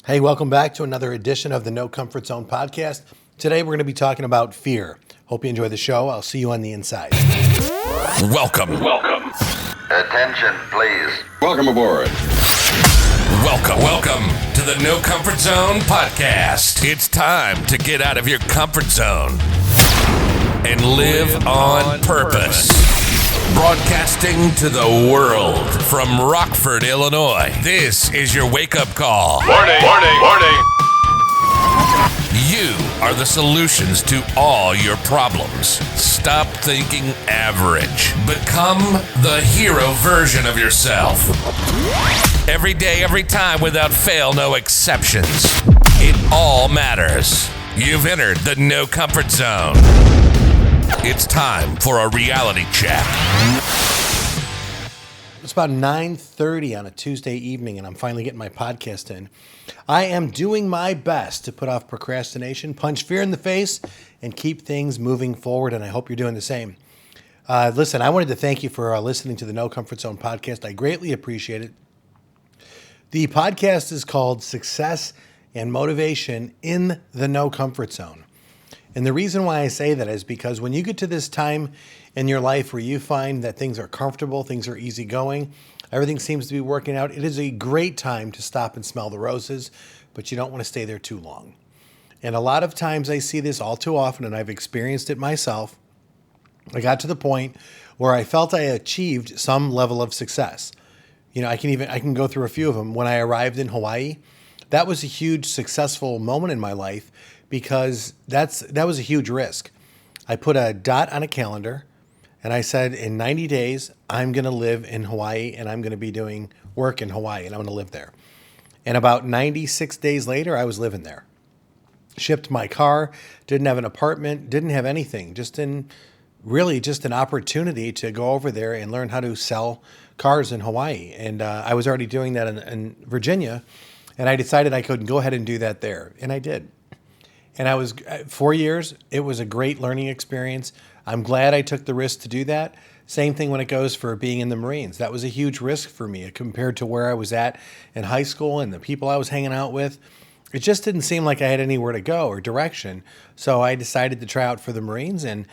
Hey, welcome back to another edition of the No Comfort Zone podcast. Today we're going to be talking about fear. Hope you enjoy the show. I'll see you on the inside. Welcome. Attention, please. Welcome aboard. Welcome to the No Comfort Zone podcast. It's time to get out of your comfort zone and live on purpose. Broadcasting to the world from Rockford, Illinois. This is your wake-up call. Warning. You are the solutions to all your problems. Stop thinking average. Become the hero version of yourself. Every day, every time, without fail, no exceptions. It all matters. You've entered the No Comfort Zone. It's time for a reality check. It's about 9:30 on a Tuesday evening, and I'm finally getting my podcast in. I am doing my best to put off procrastination, punch fear in the face, and keep things moving forward, and I hope you're doing the same. Listen, I wanted to thank you for listening to the No Comfort Zone podcast. I greatly appreciate it. The podcast is called Success and Motivation in the No Comfort Zone. And the reason why I say that is because when you get to this time in your life where you find that things are comfortable, things are easygoing, everything seems to be working out, it is a great time to stop and smell the roses, but you don't want to stay there too long. And a lot of times I see this all too often, and I've experienced it myself. I got to the point where I felt I achieved some level of success. You know, I can go through a few of them. When I arrived in Hawaii, that was a huge successful moment in my life because that was a huge risk. I put a dot on a calendar and I said, in 90 days, I'm going to live in Hawaii and I'm going to be doing work in Hawaii and I'm going to live there. And about 96 days later, I was living there. Shipped my car, didn't have an apartment, didn't have anything, just an opportunity to go over there and learn how to sell cars in Hawaii. And I was already doing that in Virginia, and I decided I could go ahead and do that there, and I did. And I was 4 years. It was a great learning experience. I'm glad I took the risk to do that. Same thing when it goes for being in the Marines. That was a huge risk for me compared to where I was at in high school and the people I was hanging out with. It just didn't seem like I had anywhere to go or direction. So I decided to try out for the Marines, and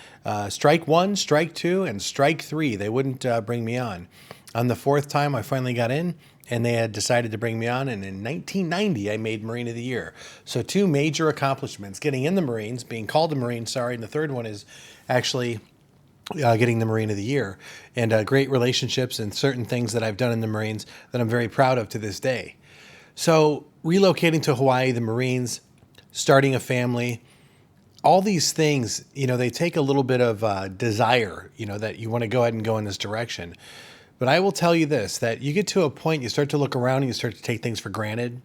strike one, strike two, and strike three. They wouldn't bring me on. On the fourth time, I finally got in, and they had decided to bring me on. And in 1990, I made Marine of the Year. So two major accomplishments: getting in the Marines, being called a Marine, and the third one is actually getting the Marine of the Year. And great relationships and certain things that I've done in the Marines that I'm very proud of to this day. So relocating to Hawaii, the Marines, starting a family, all these things, they take a little bit of desire, that you want to go ahead and go in this direction. But I will tell you this, that you get to a point, you start to look around and you start to take things for granted.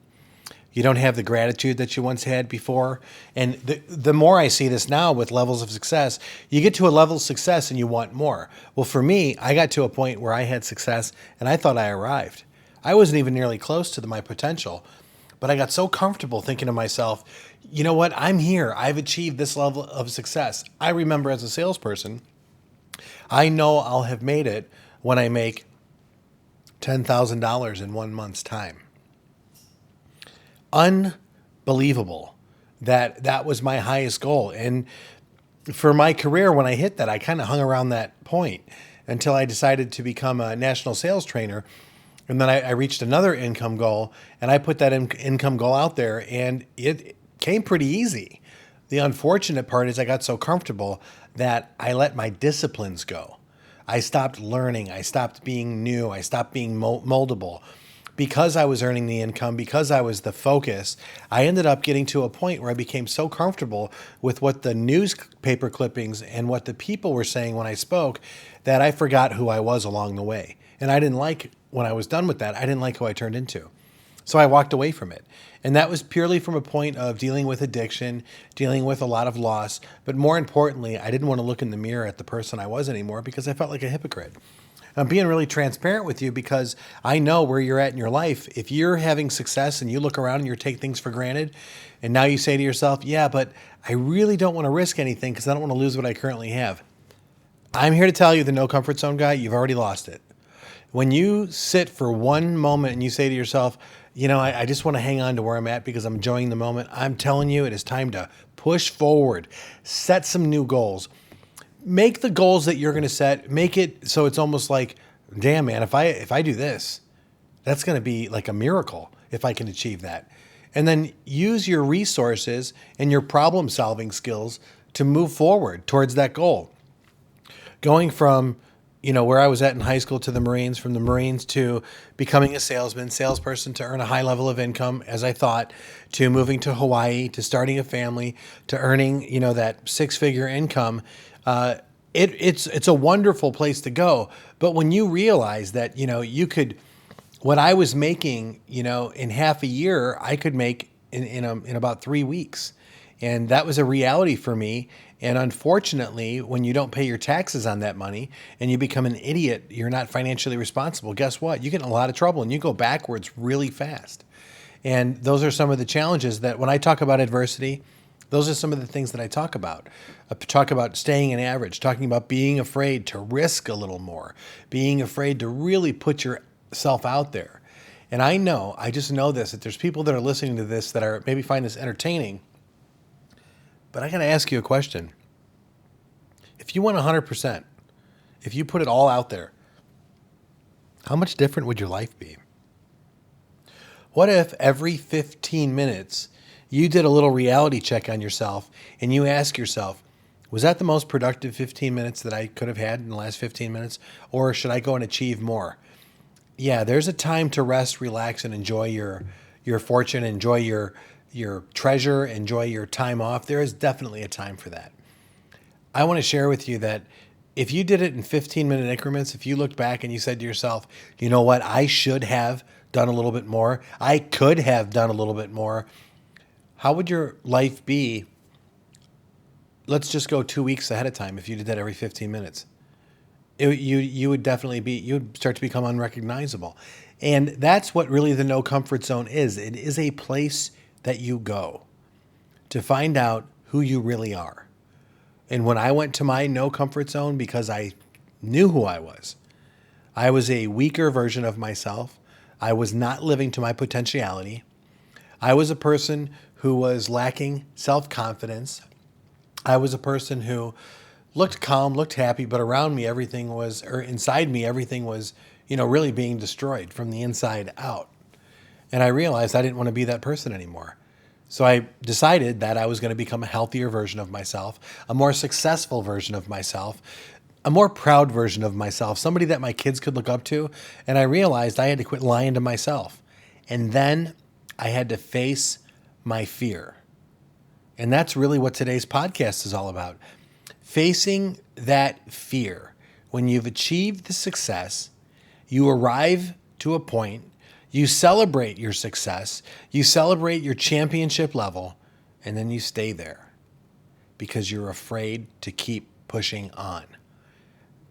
You don't have the gratitude that you once had before. And the more I see this now with levels of success, you get to a level of success and you want more. Well, for me, I got to a point where I had success and I thought I arrived. I wasn't even nearly close to my potential, but I got so comfortable thinking to myself, you know what, I'm here. I've achieved this level of success. I remember as a salesperson, I know I'll have made it when I make $10,000 in 1 month's time. Unbelievable that was my highest goal. And for my career, when I hit that, I kind of hung around that point until I decided to become a national sales trainer. And then I reached another income goal, and I put that income goal out there, and it came pretty easy. The unfortunate part is I got so comfortable that I let my disciplines go. I stopped learning. I stopped being new. I stopped being moldable. Because I was earning the income, because I was the focus, I ended up getting to a point where I became so comfortable with what the newspaper clippings and what the people were saying when I spoke that I forgot who I was along the way. And I didn't like, when I was done with that, I didn't like who I turned into. So I walked away from it. And that was purely from a point of dealing with addiction, dealing with a lot of loss. But more importantly, I didn't want to look in the mirror at the person I was anymore because I felt like a hypocrite. I'm being really transparent with you because I know where you're at in your life. If you're having success and you look around and you take things for granted, and now you say to yourself, yeah, but I really don't want to risk anything because I don't want to lose what I currently have. I'm here to tell you, the no comfort zone guy, you've already lost it. When you sit for one moment and you say to yourself, I just want to hang on to where I'm at because I'm enjoying the moment. I'm telling you, it is time to push forward, set some new goals. Make the goals that you're going to set, make it so it's almost like, damn, man, if I do this, that's going to be like a miracle if I can achieve that. And then use your resources and your problem solving skills to move forward towards that goal. Going from, where I was at in high school to the Marines, from the Marines to becoming a salesperson to earn a high level of income, as I thought, to moving to Hawaii, to starting a family, to earning, that 6-figure income. It's a wonderful place to go. But when you realize that, you could, what I was making, in half a year, I could make in about 3 weeks. And that was a reality for me. And unfortunately, when you don't pay your taxes on that money and you become an idiot, you're not financially responsible. Guess what? You get in a lot of trouble and you go backwards really fast. And those are some of the challenges that when I talk about adversity, those are some of the things that I talk about. I talk about staying in average, talking about being afraid to risk a little more, being afraid to really put yourself out there. And I just know this, that there's people that are listening to this that are maybe find this entertaining. But I got to ask you a question. If you went 100%, if you put it all out there, how much different would your life be? What if every 15 minutes you did a little reality check on yourself and you ask yourself, was that the most productive 15 minutes that I could have had in the last 15 minutes? Or should I go and achieve more? Yeah, there's a time to rest, relax, and enjoy your fortune, enjoy your treasure, enjoy your time off. There is definitely a time for that. I want to share with you that if you did it in 15-minute increments, if you looked back and you said to yourself, you know what, I should have done a little bit more, I could have done a little bit more, how would your life be? Let's just go 2 weeks ahead of time if you did that every 15 minutes. You would start to become unrecognizable. And that's what really the no comfort zone is. It is a place that you go to find out who you really are. And when I went to my no comfort zone, because I knew who I was a weaker version of myself. I was not living to my potentiality. I was a person who was lacking self-confidence. I was a person who looked calm, looked happy, but around me inside me everything was, really being destroyed from the inside out. And I realized I didn't want to be that person anymore. So I decided that I was going to become a healthier version of myself, a more successful version of myself, a more proud version of myself, somebody that my kids could look up to. And I realized I had to quit lying to myself. And then I had to face my fear. And that's really what today's podcast is all about. Facing that fear. When you've achieved the success, you arrive to a point, you celebrate your success, you celebrate your championship level, and then you stay there because you're afraid to keep pushing on.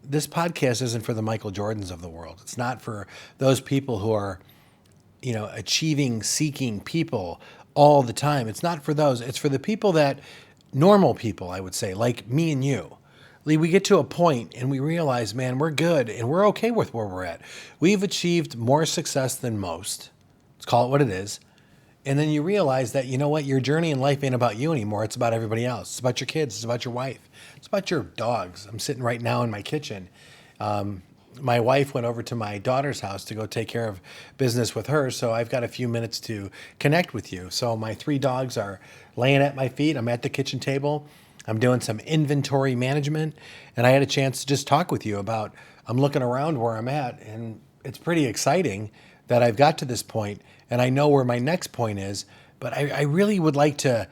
This podcast isn't for the Michael Jordans of the world. It's not for those people who are, achieving, seeking people all the time. It's not for those. It's for the people normal people, I would say, like me and you. We get to a point and we realize, man, we're good and we're okay with where we're at. We've achieved more success than most. Let's call it what it is. And then you realize that, your journey in life ain't about you anymore. It's about everybody else. It's about your kids. It's about your wife. It's about your dogs. I'm sitting right now in my kitchen. My wife went over to my daughter's house to go take care of business with her. So I've got a few minutes to connect with you. So my 3 dogs are laying at my feet. I'm at the kitchen table. I'm doing some inventory management, and I had a chance to just talk with you about, I'm looking around where I'm at, and it's pretty exciting that I've got to this point, and I know where my next point is, but I really would like to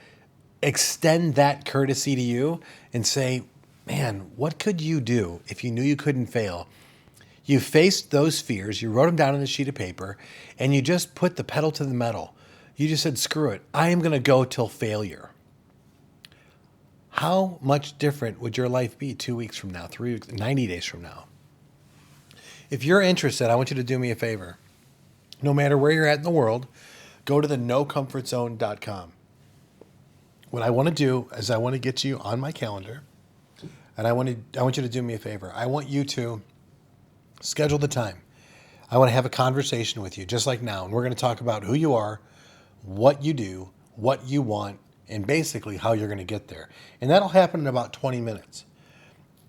extend that courtesy to you and say, man, what could you do if you knew you couldn't fail? You faced those fears, you wrote them down on a sheet of paper, and you just put the pedal to the metal. You just said, screw it, I am going to go till failure. How much different would your life be 2 weeks from now, 3 weeks, 90 days from now? If you're interested, I want you to do me a favor. No matter where you're at in the world, go to the nocomfortzone.com. What I want to do is I want to get you on my calendar, and I want you to do me a favor. I want you to schedule the time. I want to have a conversation with you just like now. And we're going to talk about who you are, what you do, what you want, and basically how you're going to get there. And that'll happen in about 20 minutes.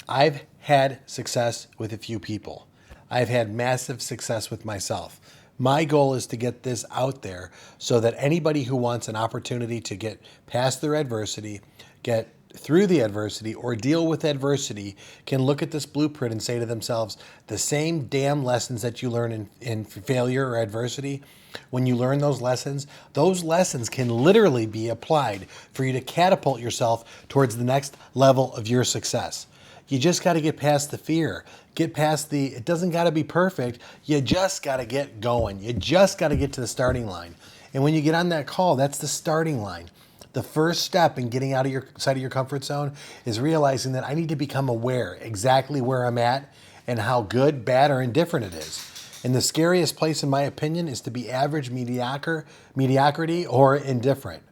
I've had success with a few people. I've had massive success with myself. My goal is to get this out there so that anybody who wants an opportunity to get past their adversity, get through the adversity, or deal with adversity can look at this blueprint and say to themselves, the same damn lessons that you learn in failure or adversity, when you learn those lessons can literally be applied for you to catapult yourself towards the next level of your success. You just got to get past the fear. Get past it doesn't got to be perfect. You just got to get going. You just got to get to the starting line. And when you get on that call, that's the starting line. The first step in getting out of your side of your comfort zone is realizing that I need to become aware exactly where I'm at and how good, bad, or indifferent it is. And the scariest place, in my opinion, is to be average, mediocrity, or indifferent.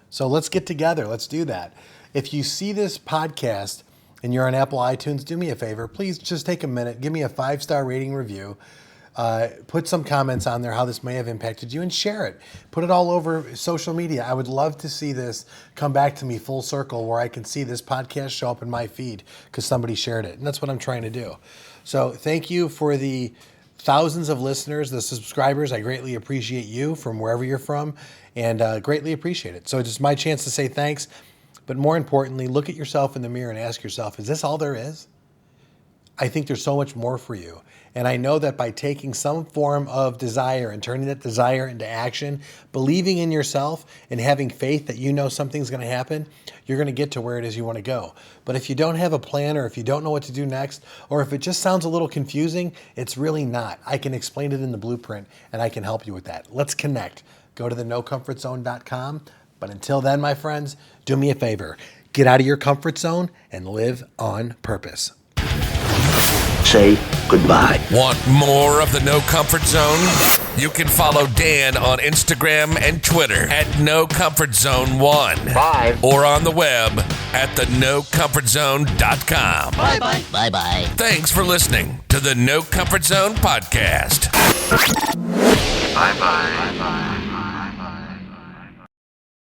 So let's get together. Let's do that. If you see this podcast and you're on Apple iTunes, do me a favor. Please just take a minute. Give me a 5-star rating review. Put some comments on there how this may have impacted you and share it. Put it all over social media. I would love to see this come back to me full circle where I can see this podcast show up in my feed because somebody shared it. And that's what I'm trying to do. So thank you for the thousands of listeners, the subscribers. I greatly appreciate you from wherever you're from and greatly appreciate it. So it's just my chance to say thanks. But more importantly, look at yourself in the mirror and ask yourself, is this all there is? I think there's so much more for you. And I know that by taking some form of desire and turning that desire into action, believing in yourself and having faith that you know something's going to happen, you're going to get to where it is you want to go. But if you don't have a plan, or if you don't know what to do next, or if it just sounds a little confusing, it's really not. I can explain it in the blueprint and I can help you with that. Let's connect. Go to thenocomfortzone.com. But until then, my friends, do me a favor. Get out of your comfort zone and live on purpose. Say goodbye. Want more of the No Comfort Zone? You can follow Dan on Instagram and Twitter at NoComfortZone1. Bye. Or on the web at thenocomfortzone.com. Bye-bye. Bye-bye. Thanks for listening to the No Comfort Zone podcast. Bye-bye. Bye-bye.